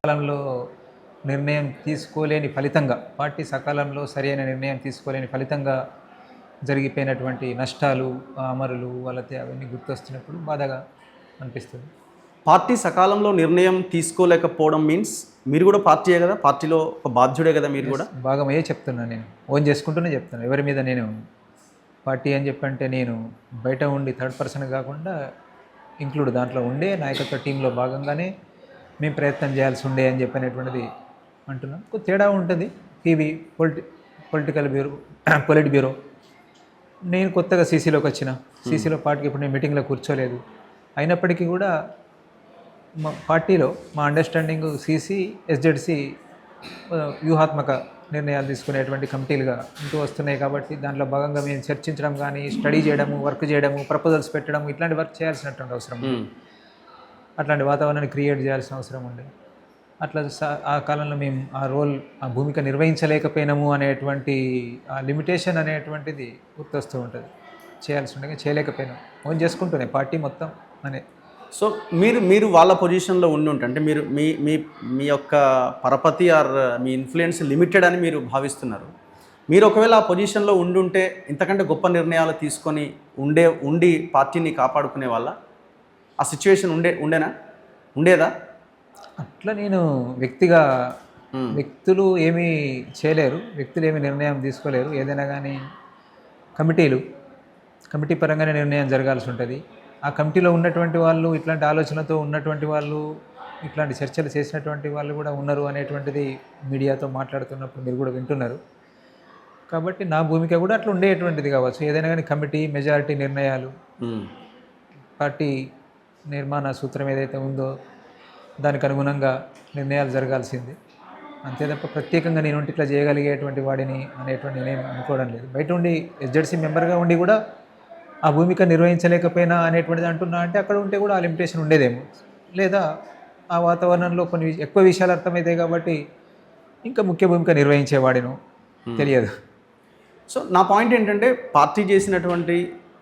సకాలంలో నిర్ణయం తీసుకోలేని ఫలితంగా, పార్టీ సకాలంలో సరైన నిర్ణయం తీసుకోలేని ఫలితంగా జరిగిపోయినటువంటి నష్టాలు, అమరులు, వాళ్ళ అవన్నీ గుర్తొస్తున్నప్పుడు బాధగా అనిపిస్తుంది. పార్టీ సకాలంలో నిర్ణయం తీసుకోలేకపోవడం మీన్స్ మీరు కూడా పార్టీయే కదా, పార్టీలో ఒక బాధ్యుడే కదా మీరు కూడా. భాగమయ్యే చెప్తున్నాను, నేను ఓన్ చేసుకుంటూనే చెప్తాను. ఎవరి మీద నేను పార్టీ అని చెప్పంటే నేను బయట ఉండి థర్డ్ పర్సన్ కాకుండా ఇంక్లూడ్ దాంట్లో ఉండే నాయకత్వ టీంలో భాగంగానే మేము ప్రయత్నం చేయాల్సి ఉండే అని చెప్పనేటువంటిది అంటున్నాం. కొంచెం తేడా ఉంటుంది. టీవీ పొలిటికల్ బ్యూరో నేను కొత్తగా సీసీలోకి వచ్చిన, సీసీలో పార్టీకి ఇప్పుడు నేను మీటింగ్లో కూర్చోలేదు. అయినప్పటికీ కూడా మా పార్టీలో మా అండర్స్టాండింగ్ సీసీ ఎస్జెడ్సీ వ్యూహాత్మక నిర్ణయాలు తీసుకునేటువంటి కమిటీలుగా ఉంటూ వస్తున్నాయి. కాబట్టి దాంట్లో భాగంగా మేము చర్చించడం కానీ, స్టడీ చేయడము, వర్క్ చేయడము, ప్రపోజల్స్ పెట్టడం, ఇట్లాంటి వర్క్ చేయాల్సినటువంటి అవసరం ఉంది. అట్లాంటి వాతావరణాన్ని క్రియేట్ చేయాల్సిన అవసరం ఉంది. అట్లా ఆ కాలంలో మేము ఆ భూమిక నిర్వహించలేకపోయినాము అనేటువంటి ఆ లిమిటేషన్ అనేటువంటిది గుర్తొస్తూ ఉంటుంది. చేయాల్సి ఉండగా చేయలేకపోయినాం, ఓన్ చేసుకుంటున్నాయి పార్టీ మొత్తం అనే. సో మీరు వాళ్ళ పొజిషన్లో ఉండి ఉంటే, అంటే మీరు మీ మీ మీ యొక్క పరపతి ఆర్ మీ ఇన్ఫ్లుయెన్స్ లిమిటెడ్ అని మీరు భావిస్తున్నారు. మీరు ఒకవేళ ఆ పొజిషన్లో ఉండుంటే ఇంతకంటే గొప్ప నిర్ణయాలు తీసుకొని ఉండి పార్టీని కాపాడుకునే వాళ్ళ ఆ సిచ్యువేషన్ ఉండేదా? అట్లా నేను వ్యక్తులు ఏమీ చేయలేరు, వ్యక్తులు ఏమీ నిర్ణయం తీసుకోలేరు. ఏదైనా కానీ కమిటీ పరంగానే నిర్ణయం జరగాల్సి ఉంటుంది. ఆ కమిటీలో ఉన్నటువంటి వాళ్ళు, ఇట్లాంటి ఆలోచనతో ఉన్నటువంటి వాళ్ళు, ఇట్లాంటి చర్చలు చేసినటువంటి వాళ్ళు కూడా ఉన్నారు అనేటువంటిది మీడియాతో మాట్లాడుతున్నప్పుడు మీరు కూడా వింటున్నారు. కాబట్టి నా భూమిక కూడా అట్లా ఉండేటువంటిది కావచ్చు. ఏదైనా కానీ కమిటీ మెజారిటీ నిర్ణయాలు, పార్టీ నిర్మాణ సూత్రం ఏదైతే ఉందో దానికి అనుగుణంగా నిర్ణయాలు జరగాల్సింది. అంతే తప్ప ప్రత్యేకంగా నేను ఇట్లా చేయగలిగేటువంటి వాడిని అనేటువంటి నేను అనుకోవడం లేదు. బయట ఉండి ఎస్జెడ్సీ మెంబర్గా ఉండి కూడా ఆ భూమిక నిర్వహించలేకపోయినా అనేటువంటిది అంటున్నా అంటే అక్కడ ఉంటే కూడా ఆ లిమిటేషన్ ఉండేదేమో, లేదా ఆ వాతావరణంలో కొన్ని ఎక్కువ విషయాలు అర్థమవుతాయి కాబట్టి ఇంకా ముఖ్య భూమిక నిర్వహించేవాడిను, తెలియదు. సో నా పాయింట్ ఏంటంటే, పార్టీ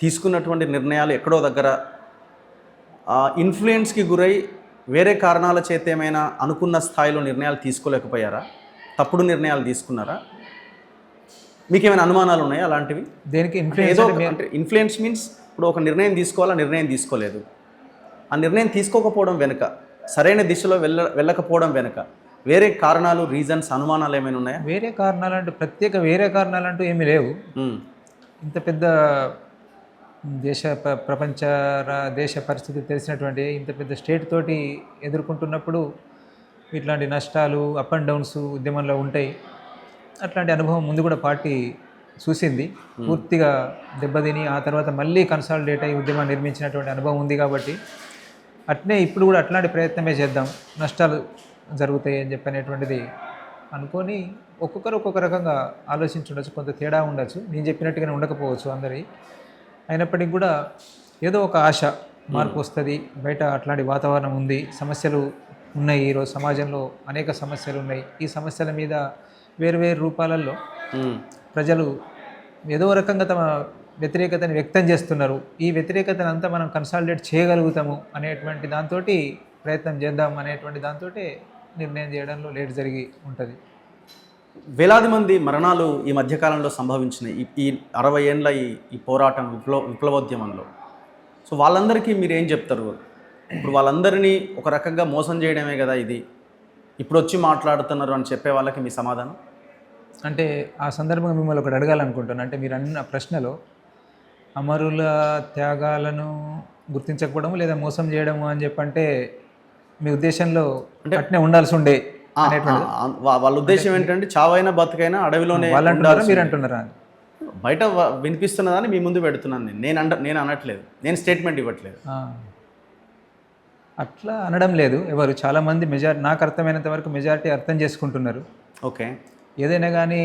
తీసుకున్నటువంటి నిర్ణయాలు ఎక్కడో దగ్గర ఇన్ఫ్లుయెన్స్కి గురై వేరే కారణాల చేత ఏమైనా అనుకున్న స్థాయిలో నిర్ణయాలు తీసుకోలేకపోయారా? తప్పుడు నిర్ణయాలు తీసుకున్నారా? మీకు ఏమైనా అనుమానాలు ఉన్నాయా అలాంటివి? దేనికి ఇన్ఫ్లుయెన్స్ మీన్స్ ఇప్పుడు ఒక నిర్ణయం తీసుకోవాలా, నిర్ణయం తీసుకోలేదు, ఆ నిర్ణయం తీసుకోకపోవడం వెనుక, సరైన దిశలో వెళ్ళకపోవడం వెనుక వేరే కారణాలు, రీజన్స్, అనుమానాలు ఏమైనా ఉన్నాయా? వేరే కారణాలంటూ ఏమీ లేవు. ఇంత పెద్ద దేశ పరిస్థితి తెలిసినటువంటి ఇంత పెద్ద స్టేట్ తోటి ఎదుర్కొంటున్నప్పుడు ఇట్లాంటి నష్టాలు, అప్ అండ్ డౌన్స్ ఉద్యమంలో ఉంటాయి. అట్లాంటి అనుభవం ముందు కూడా పార్టీ చూసింది. పూర్తిగా దెబ్బతిని ఆ తర్వాత మళ్ళీ కన్సాలిడేట్ అయ్యి ఉద్యమాన్ని నిర్మించినటువంటి అనుభవం ఉంది. కాబట్టి అట్నే ఇప్పుడు కూడా అట్లాంటి ప్రయత్నమే చేద్దాం, నష్టాలు జరుగుతాయి అని చెప్పనేటువంటిది అనుకొని ఒక్కొక్కరు ఒక్కొక్క రకంగా ఆలోచించుండొచ్చు, కొంత తేడా ఉండొచ్చు, నేను చెప్పినట్టుగానే ఉండకపోవచ్చు అందరి. అయినప్పటికీ కూడా ఏదో ఒక ఆశ, మార్పు వస్తుంది, బయట అట్లాంటి వాతావరణం ఉంది, సమస్యలు ఉన్నాయి, ఈరోజు సమాజంలో అనేక సమస్యలు ఉన్నాయి. ఈ సమస్యల మీద వేరు రూపాలలో ప్రజలు ఏదో రకంగా తమ వ్యతిరేకతని వ్యక్తం చేస్తున్నారు. ఈ వ్యతిరేకతను అంతా మనం కన్సాలిడేట్ చేయగలుగుతాము అనేటువంటి దాంతో ప్రయత్నం చేద్దాం అనేటువంటి దాంతో నిర్ణయం చేయడంలో లేట్ జరిగి ఉంటుంది. వేలాది మంది మరణాలు ఈ మధ్యకాలంలో సంభవించినాయి ఈ 60 ఏళ్ళ ఈ పోరాటం, విప్లవోద్యమంలో. సో వాళ్ళందరికీ మీరు ఏం చెప్తారు? ఇప్పుడు వాళ్ళందరినీ ఒక రకంగా మోసం చేయడమే కదా ఇది, ఇప్పుడు వచ్చి మాట్లాడుతున్నారు అని చెప్పే వాళ్ళకి మీ సమాధానం? అంటే ఆ సందర్భంగా మిమ్మల్ని ఒకటి అడగాలనుకుంటున్నాను. అంటే మీరు అన్న ప్రశ్నలో అమరుల త్యాగాలను గుర్తించకపోవడం లేదా మోసం చేయడము అని చెప్పంటే మీ ఉద్దేశంలో అంటే అట్నే ఉండాల్సి ఉండే వాళ్ళ ఉద్దేశం ఏంటంటే, చావైనా బతుకైనా అడవిలోనే మీరు అంటున్నారా? బయట వినిపిస్తున్నదని మీ ముందు పెడుతున్నాను. నేను అనట్లేదు, నేను స్టేట్మెంట్ ఇవ్వట్లేదు. అట్లా అనడం లేదు ఎవరు. చాలామంది నాకు అర్థమైనంత వరకు మెజారిటీ అర్థం చేసుకుంటున్నారు. ఓకే, ఏదైనా కానీ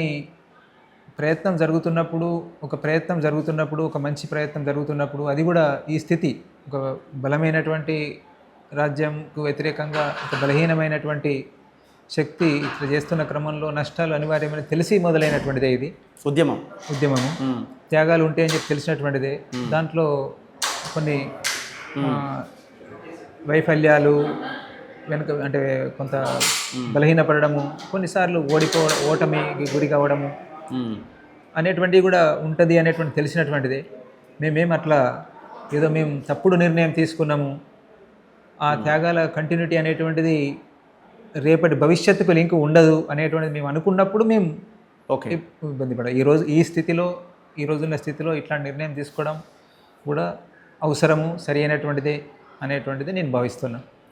ప్రయత్నం జరుగుతున్నప్పుడు, ఒక మంచి ప్రయత్నం జరుగుతున్నప్పుడు, అది కూడా ఈ స్థితి ఒక బలమైనటువంటి రాజ్యంకు వ్యతిరేకంగా ఒక బలహీనమైనటువంటి శక్తి ఇట్లా చేస్తున్న క్రమంలో నష్టాలు అనివార్యమని తెలిసి మొదలైనటువంటిదే ఇది ఉద్యమము. త్యాగాలు ఉంటాయని చెప్పి తెలిసినటువంటిదే. దాంట్లో కొన్ని వైఫల్యాలు వెనుక అంటే కొంత బలహీనపడము, కొన్నిసార్లు ఓటమికి గురి కావడము అనేటువంటివి కూడా ఉంటుంది అనేటువంటి తెలిసినటువంటిదే. మేమేం అట్లా ఏదో మేము తప్పుడు నిర్ణయం తీసుకున్నాము, ఆ త్యాగాల కంటిన్యూటీ అనేటువంటిది రేపటి భవిష్యత్తుకు లింక్ ఉండదు అనేటువంటిది మేము అనుకున్నప్పుడు మేము ఓకే. ఇబ్బంది పడాం. ఈ రోజున్న స్థితిలో ఇట్లాంటి నిర్ణయం తీసుకోవడం కూడా అవసరము, సరి అయినటువంటిదే అనేటువంటిది నేను భావిస్తున్నాను.